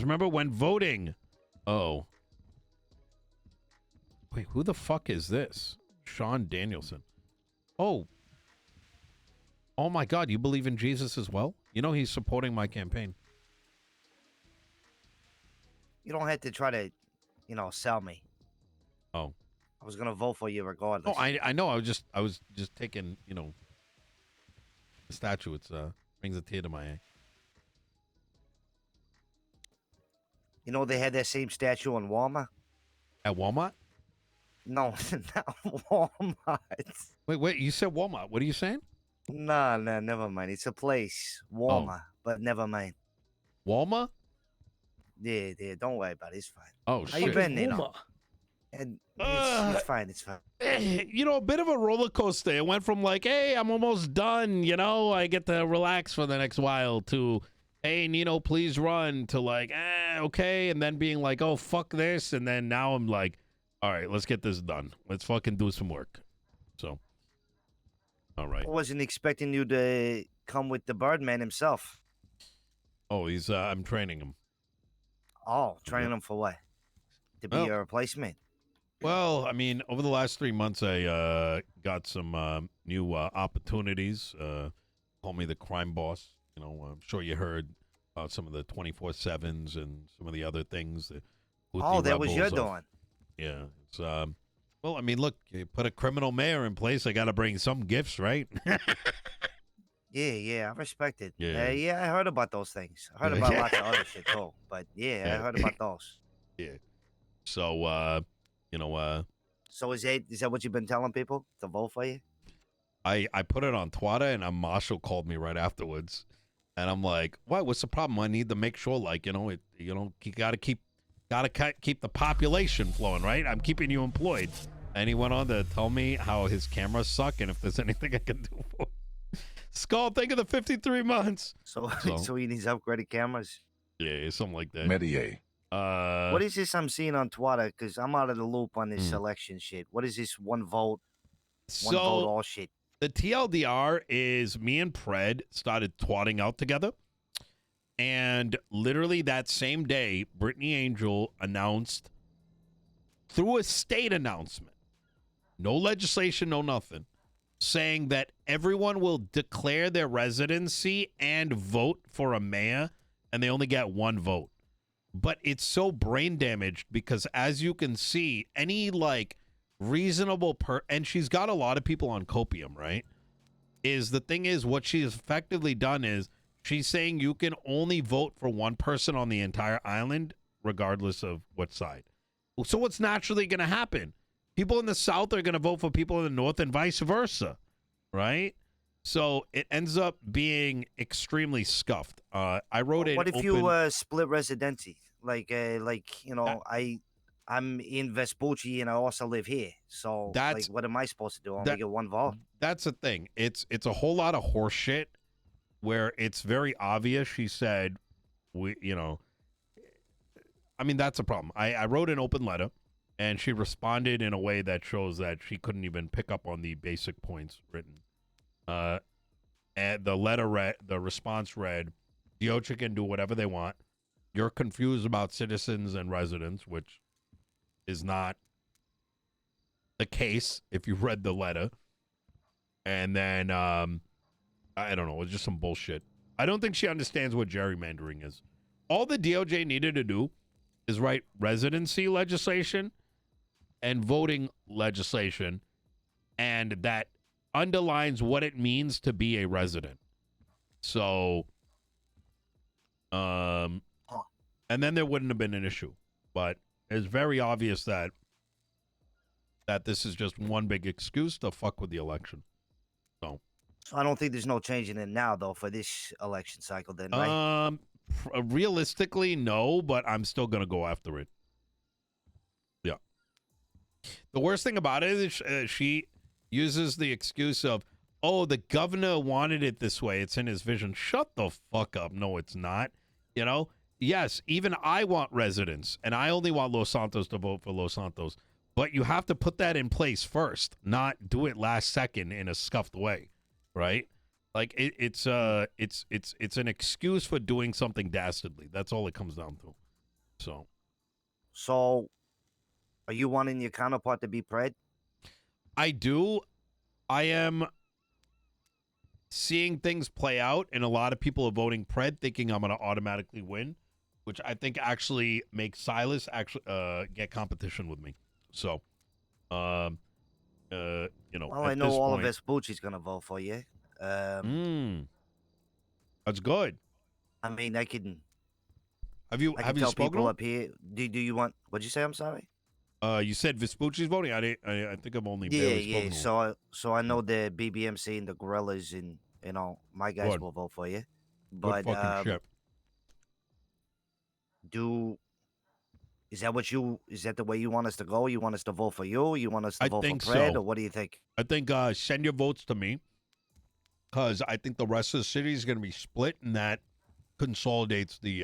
remember when voting. Oh. Wait, who the fuck is this? Sean Danielson. Oh. Oh my God, you believe in Jesus as well? You know he's supporting my campaign. You don't have to try to, sell me. Oh. I was gonna vote for you regardless. Oh, I know. I was just taking, the statue. It's brings a tear to my eye. You know they had that same statue in Walmart? At Walmart? No, not Walmart. Wait, you said Walmart. What are you saying? No, never mind. It's a place. Walmart, but never mind. Walmart? Yeah, don't worry about it. It's fine. Oh, How shit. you been, And it's fine. It's fine. A bit of a roller coaster. It went from like, hey, I'm almost done, I get to relax for the next while, to, hey, Nino, please run, to like, okay, and then being like, oh, fuck this, and then now I'm like, all right, let's get this done. Let's fucking do some work. So, all right. I wasn't expecting you to come with the Birdman himself. Oh, I'm training him. Oh, training him for what? To be your replacement? Well, I mean, over the last 3 months, I got some new opportunities. Call me the crime boss. I'm sure you heard about some of the 24/7s and some of the other things. That was your doing. Yeah. It's, well, I mean, look, you put a criminal mayor in place. I got to bring some gifts, right? Yeah, I respect it. Yeah. I heard about those things. I heard about lots of other shit too. But I heard about those. Yeah. So, So is that what you've been telling people to vote for you? I put it on Twitter, and Marshall called me right afterwards, and I'm like, "What? What's the problem? I need to make sure, like, you gotta keep the population flowing, right? I'm keeping you employed." And he went on to tell me how his cameras suck, and if there's anything I can do for him. Skull, think of the 53 months. So he needs upgraded cameras. Yeah, something like that. Medier. What is this I'm seeing on Twitter? Because I'm out of the loop on this election shit. What is this one vote all shit? The TLDR is me and Pred started twatting out together. And literally that same day, Brittany Angel announced through a state announcement, no legislation, no nothing, saying that everyone will declare their residency and vote for a mayor, and they only get one vote. But it's so brain damaged because, as you can see, any like reasonable and she's got a lot of people on copium, right? The thing is, what she's effectively done is she's saying you can only vote for one person on the entire island, regardless of what side. So what's naturally going to happen? People in the South are going to vote for people in the North and vice versa, right? So it ends up being extremely scuffed. I wrote it. What if you split residency? I'm in Vespucci and I also live here. So what am I supposed to do? Only get one vote? That's the thing. It's a whole lot of horse shit where it's very obvious. She said, I mean, that's a problem. I wrote an open letter, and she responded in a way that shows that she couldn't even pick up on the basic points written. And the response read, DOJ can do whatever they want. You're confused about citizens and residents, which is not the case if you read the letter. And then, I don't know, it's just some bullshit. I don't think she understands what gerrymandering is. All the DOJ needed to do is write residency legislation and voting legislation, and that underlines what it means to be a resident. So, and then there wouldn't have been an issue. But it's very obvious that this is just one big excuse to fuck with the election. So I don't think there's no changing it now, though, for this election cycle, then, right? Realistically, no, but I'm still going to go after it. Yeah. The worst thing about it is she uses the excuse of, oh, the governor wanted it this way. It's in his vision. Shut the fuck up. No, it's not. Yes, even I want residents, and I only want Los Santos to vote for Los Santos. But you have to put that in place first, not do it last second in a scuffed way, right? Like it's an excuse for doing something dastardly. That's all it comes down to. So, are you wanting your counterpart to be Pred? I do. I am seeing things play out, and a lot of people are voting Pred, thinking I'm going to automatically win, which I think actually makes Silas actually get competition with me. So, um, Well, I at know this all point, of Vespucci's gonna vote for you. that's good. I mean, Have you I can have you tell spoken to people him? up here. Do you want? What'd you say? I'm sorry. You said Vespucci's voting. I think I've only Yeah, barely yeah. spoken to him. So I know the BBMC and the Gorillas and my guys Good, will vote for you. good But fucking shit. do is that is that the way you want us to go? You want us to vote for you? You want us to I vote for think Pred, so. or what do you think? I think send your votes to me because I think the rest of the city is going to be split, and that consolidates the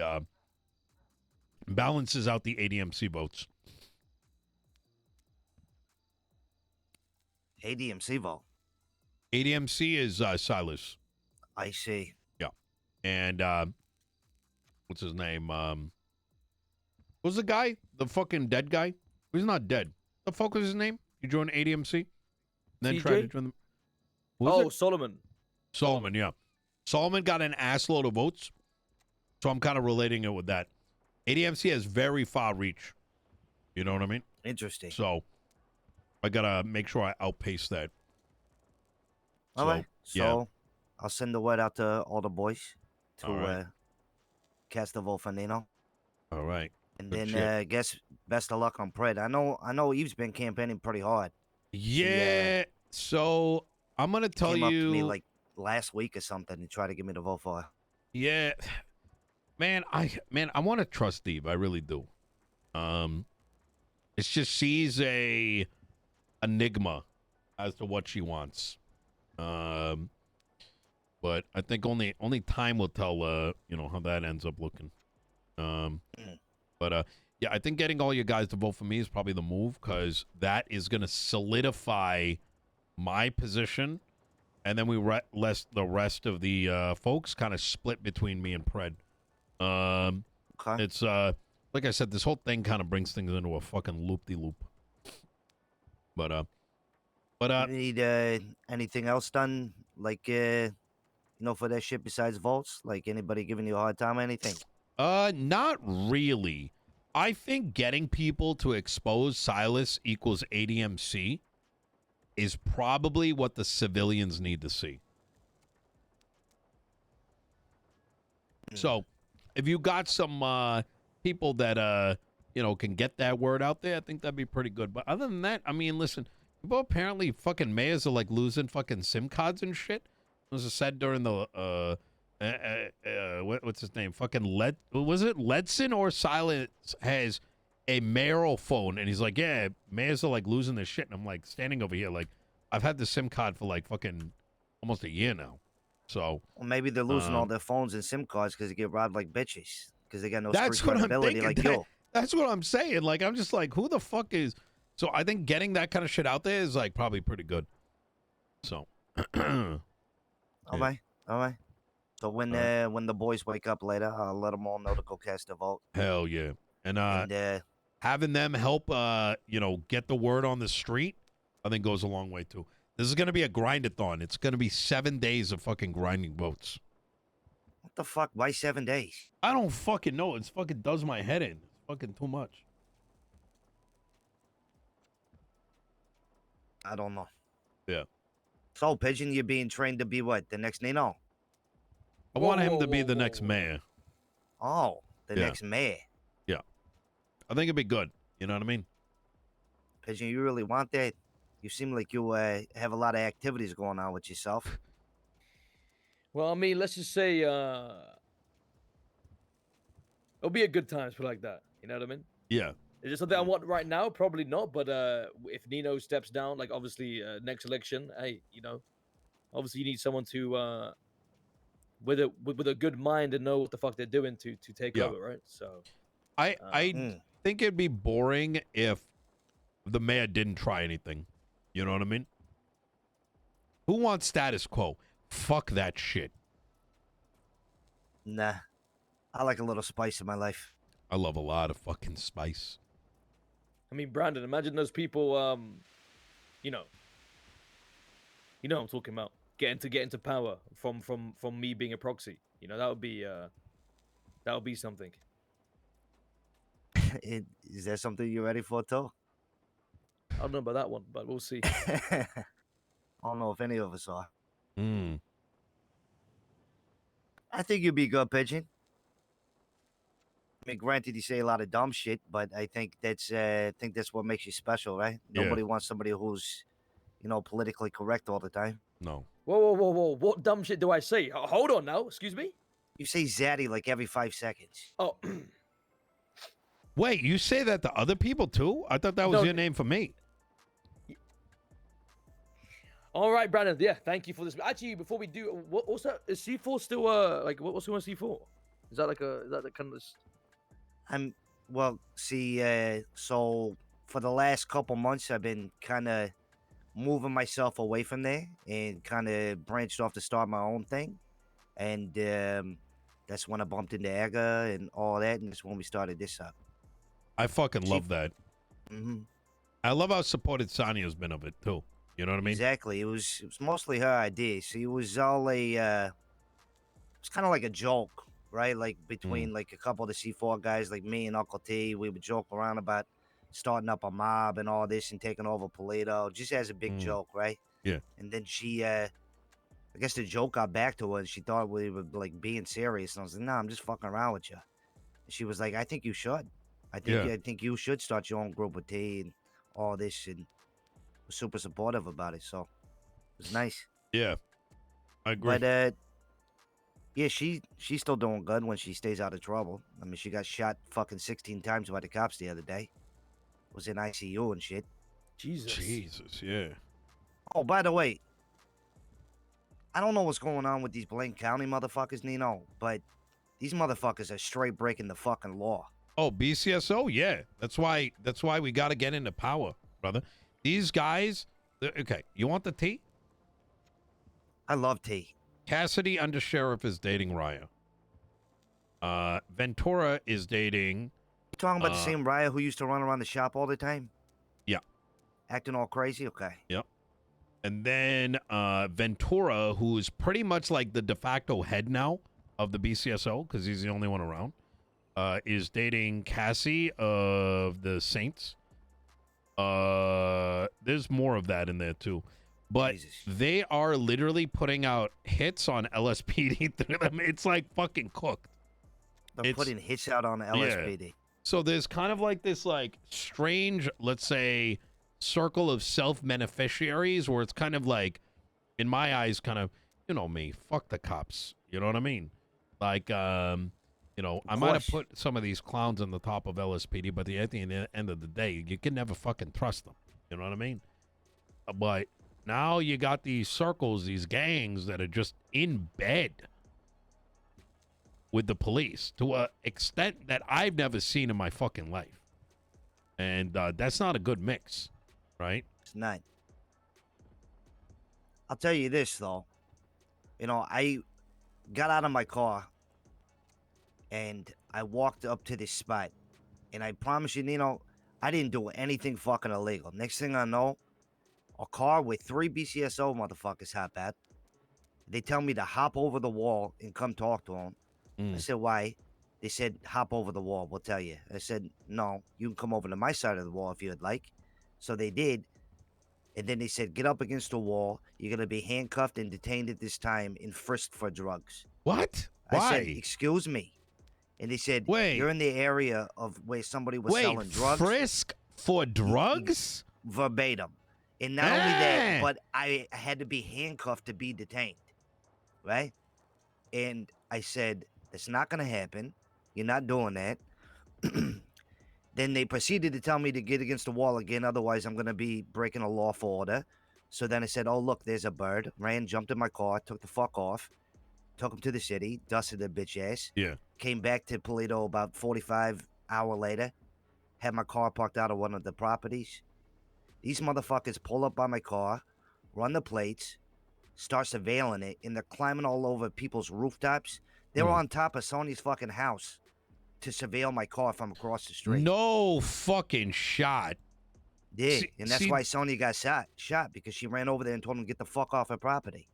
balances out the ADMC votes. ADMC vote. ADMC is Silas. I see. Yeah, and what's his name? Who's the guy? The fucking dead guy? He's not dead. The fuck was his name? He joined ADMC, then tried to TJ? join them. Who is it? Solomon. Solomon, yeah. Solomon got an assload of votes, so I'm kind of relating it with that. ADMC has very far reach. You know what I mean? Interesting. So I gotta make sure I outpace that. All right. So yeah. I'll send the word out to all the boys to All right. cast a vote for Nino. All right. And Good then shit. guess best of luck on Pred. I know Eve's been campaigning pretty hard. Yeah. So I'm gonna tell Came up to me you. like last week or something and tried to get me to vote for her. Yeah, man. I want to trust Steve. I really do. It's just she's a enigma as to what she wants. But I think only time will tell. How that ends up looking. But yeah, I think getting all you guys to vote for me is probably the move because that is going to solidify my position, and then the rest of the folks kind of split between me and Pred. Okay. It's like I said, this whole thing kind of brings things into a fucking loop-de-loop. But You need anything else done, like for that shit besides votes? Like anybody giving you a hard time or anything? Not really. I think getting people to expose Silas equals ADMC is probably what the civilians need to see. So, if you got some people that can get that word out there, I think that'd be pretty good. But other than that, I mean, listen, people apparently fucking mayors are like losing fucking SIM cards and shit. It was said during the what's his name? Fucking was it Ledson or Silence has a mayoral phone, and he's like, yeah, mayors are like losing their shit, and I'm like standing over here like I've had the SIM card for like fucking almost a year now. So Well, maybe they're losing all their phones and SIM cards because they get robbed like bitches because they got no that's street what I'm credibility thinking. like you. That's what I'm saying. Like I'm just like, who the fuck is? So I think getting that kind of shit out there is like probably pretty good. So. All right. So when the boys wake up later, I'll let them all know to go cast a vote. Hell yeah. And And having them help get the word on the street, I think goes a long way too. This is gonna be a grind-a-thon. It's gonna be 7 days of fucking grinding votes. what the fuck? Why 7 days? I don't fucking know. It's fucking does my head in. It's fucking too much. I don't know. Yeah. So Pigeon, you're being trained to be what? The next Nino? I want him to be the next mayor. Oh, the Yeah. next mayor. Yeah. I think it'd be good. You know what I mean? Pigeon, you really want that? You seem like you have a lot of activities going on with yourself. Well, I mean, let's just say it'll be a good time, put it like that. You know what I mean? Yeah. Is it something I want right now? Probably not. But if Nino steps down, like obviously next election, hey, obviously you need someone to with a good mind and know what the fuck they're doing to take Yeah. over, right? So I think it'd be boring if the mayor didn't try anything. You know what I mean? Who wants status quo? Fuck that shit. Nah, I like a little spice in my life. I love a lot of fucking spice. I mean, Brandon, imagine those people. You know, what I'm talking about. Get into power from me being a proxy. You know, that would be something. Is that something you're ready for, too? I don't know about that one, but we'll see. I don't know if any of us are. Mm. I think you'd be good, Pigeon. I mean, granted, you say a lot of dumb shit, but I think that's what makes you special, right? Yeah. Nobody wants somebody who's, politically correct all the time. No. Whoa! What dumb shit do I say? Hold on now. Excuse me. You say zaddy like every 5 seconds. Oh, Wait, you say that to other people too? I thought that was No. your name for me. all right, Brandon. Yeah, thank you for this. Actually, before we do, what's that? Is C4 still like what's going on C4? Is that the kind of? Well, see, so for the last couple months, I've been kind of moving myself away from there and kind of branched off to start my own thing. And that's when I bumped into Aga and all that, and that's when we started this up. I fucking love that. hmm I love how supported Sonia's been of it too. You know what I mean? Exactly. It was mostly her idea. See, it was all it's kind of like a joke, right? Like between like a couple of the C4 guys, like me and Uncle T, we would joke around about starting up a mob and all this and taking over Polito, just as a big joke, right? Yeah. And then she, I guess the joke got back to her and she thought we were like being serious. And I was like, nah, I'm just fucking around with you. And she was like, I think you should. I think you should start your own group with T and all this, and was super supportive about it. So it was nice. Yeah. I agree. But yeah, she's still doing good when she stays out of trouble. I mean, she got shot fucking 16 times by the cops the other day. Was in ICU and shit. Jesus, yeah. Oh, by the way, I don't know what's going on with these Blaine County motherfuckers, Nino, but these motherfuckers are straight breaking the fucking law. Oh, BCSO, yeah. That's why we got to get into power, brother. These guys, okay, you want the tea? I love T. Cassidy Undersheriff is dating Raya. Ventura is dating. You talking about the same Raya who used to run around the shop all the time? Yeah. Acting all crazy? Okay. Yep. And then Ventura, who is pretty much like the de facto head now of the BCSO, because he's the only one around, is dating Cassie of the Saints. There's more of that in there too. But Jesus. they are literally putting out hits on LSPD through them. It's like fucking cooked. They're putting hits out on the LSPD. So there's kind of like this like strange, let's say, circle of self-beneficiaries where it's kind of like, in my eyes, kind of, you know me, fuck the cops. You know what I mean? Like, you know, I might have put some of these clowns on the top of LSPD, but at the end of the day, you can never fucking trust them. You know what I mean? But now you got these circles, these gangs that are just in bed with the police to an extent that I've never seen in my fucking life. And that's not a good mix, right? It's not. I'll tell you this, though. You know, I got out of my car and I walked up to this spot. And I promise you, Nino, I didn't do anything fucking illegal. Next thing I know, a car with 3 BCSO motherfuckers hop out. They tell me to hop over the wall and come talk to them. I said, why? They said, hop over the wall, we'll tell you. I said, no, you can come over to my side of the wall if you'd like. So they did. And then they said, get up against the wall. You're going to be handcuffed and detained at this time and frisked for drugs. What? Why? I said, excuse me. And they said, Wait. You're in the area of where somebody was selling drugs. Frisk for drugs? Verbatim. And not only that, but I had to be handcuffed to be detained. Right? And I said, that's not going to happen. You're not doing that. Then they proceeded to tell me to get against the wall again. Otherwise, I'm going to be breaking a lawful order. So then I said, oh, look, there's a bird. Ran, jumped in my car, took the fuck off. Took him to the city, dusted the bitch ass. Yeah. Came back to Polito about 45 hours later. Had my car parked out of one of the properties. These motherfuckers pull up by my car, run the plates, start surveilling it, and they're climbing all over people's rooftops. They were on top of Sony's fucking house. to surveil my car from across the street. No fucking shot. Yeah, See- and that's see- why Sonya got shot because she ran over there and told him to get the fuck off her property.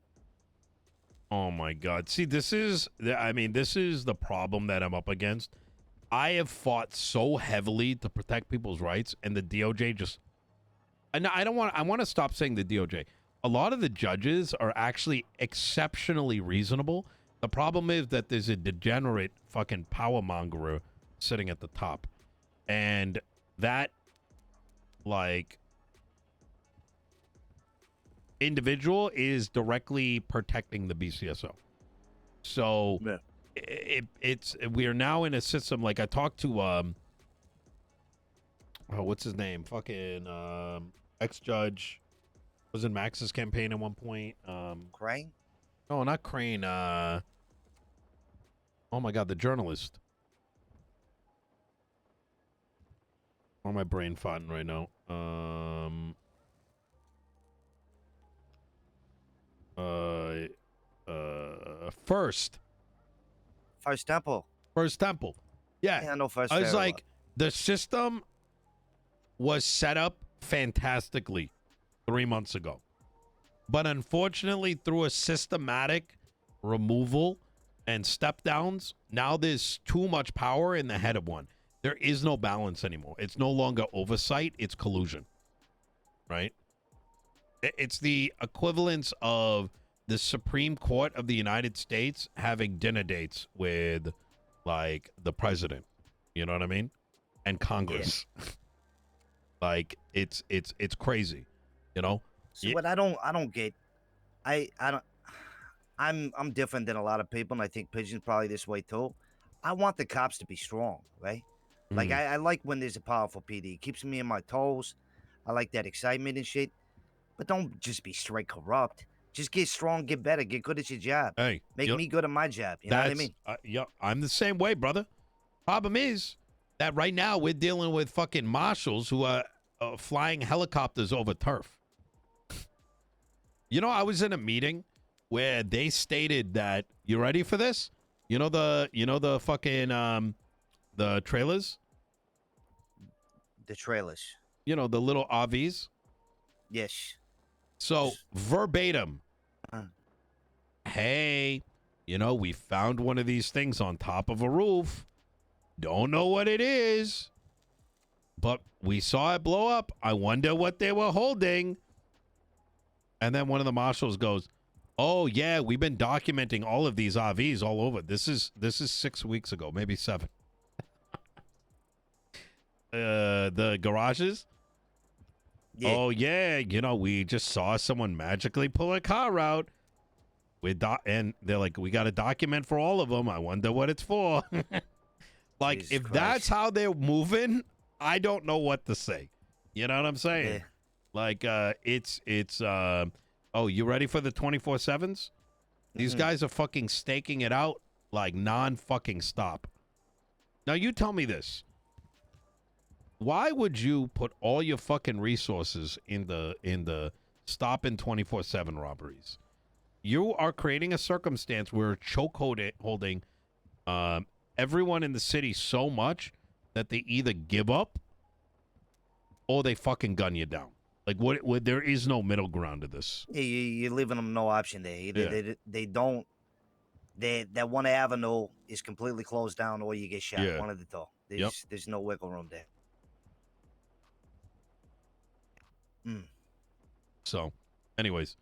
Oh my God. See, this is the problem that I'm up against. I have fought so heavily to protect people's rights, and the DOJ just. And I want to stop saying the DOJ. A lot of the judges are actually exceptionally reasonable. The problem is that there's a degenerate fucking power mongerer sitting at the top. And that, like, individual is directly protecting the BCSO. So Yeah. we are now in a system, like I talked to what's his name? Fucking ex-judge was in Max's campaign at one point. Crane? No, not Crane. Oh my God, the journalist. Where am I brain farting right now? First Temple. Yeah. Yeah, I know First. I was very like, the system was set up fantastically 3 months ago. But unfortunately, through a systematic removal and step downs, now there's too much power in the head of one. There is no balance anymore. It's no longer oversight, it's collusion. Right? It's the equivalence of the Supreme Court of the United States having dinner dates with, like, the president. You know what I mean? And Congress. Like, it's crazy. You know? So what I don't get, I'm different than a lot of people, and I think Pigeon's probably this way too. I want the cops to be strong, right? Like I like when there's a powerful PD. It keeps me on my toes. I like that excitement and shit. But don't just be straight corrupt. Just get strong, get better, get good at your job. Hey, Make me good at my job. You know what I mean? Yeah, I'm the same way, brother. Problem is that right now we're dealing with fucking marshals who are flying helicopters over turf. You know, I was in a meeting where they stated that, you ready for this? You know the fucking the trailers? The trailers. You know, the little RVs? Yes. So, verbatim. Uh. Hey, you know, we found one of these things on top of a roof. Don't know what it is, but we saw it blow up. I wonder what they were holding. And then one of the marshals goes, "Oh yeah, we've been documenting all of these RVs all over. This is 6 weeks ago, maybe 7." The garages. Yeah. Oh yeah, you know, we just saw someone magically pull a car out. And they're like, "We got a document for all of them. I wonder what it's for." Like, Jesus if Christ. that's how they're moving, I don't know what to say. You know what I'm saying? Yeah. Like, it's oh, you ready for the 24/7s? These Mhm. guys are fucking staking it out like non-fucking stop. Now you tell me this. Why would you put all your fucking resources in the stop and 24/7 robberies? You are creating a circumstance where chokeholding everyone in the city so much that they either give up or they fucking gun you down. Like, what there is no middle ground to this. Yeah, you're leaving them no option there. Either Yeah. they don't. That one avenue is completely closed down, or you get shot. Yeah. One of the two. Yep. There's no wiggle room there. So, anyways,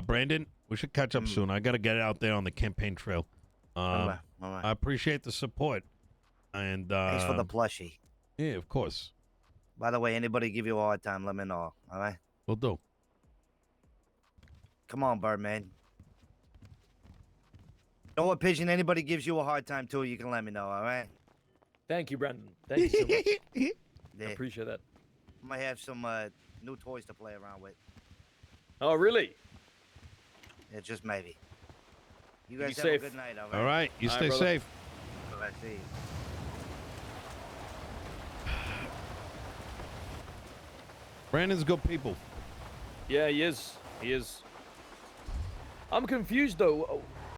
Brandon, we should catch up Mm. soon. I got to get out there on the campaign trail. All right. I appreciate the support. And Thanks for the plushie. yeah, of course. By the way, anybody give you a hard time, let me know. All right. We'll do. Come on, Birdman. You know what, Pigeon? Anybody gives you a hard time too, you can let me know. All right. Thank you, Brandon. Thank you so much. I Yeah. appreciate that. Might have some new toys to play around with. Oh, really? Yeah, just maybe. You Be guys have safe. a good night. All right. All right. You All right, stay brother. safe. All right, see you. Brandon's good people. Yeah, he is. He is. I'm confused though.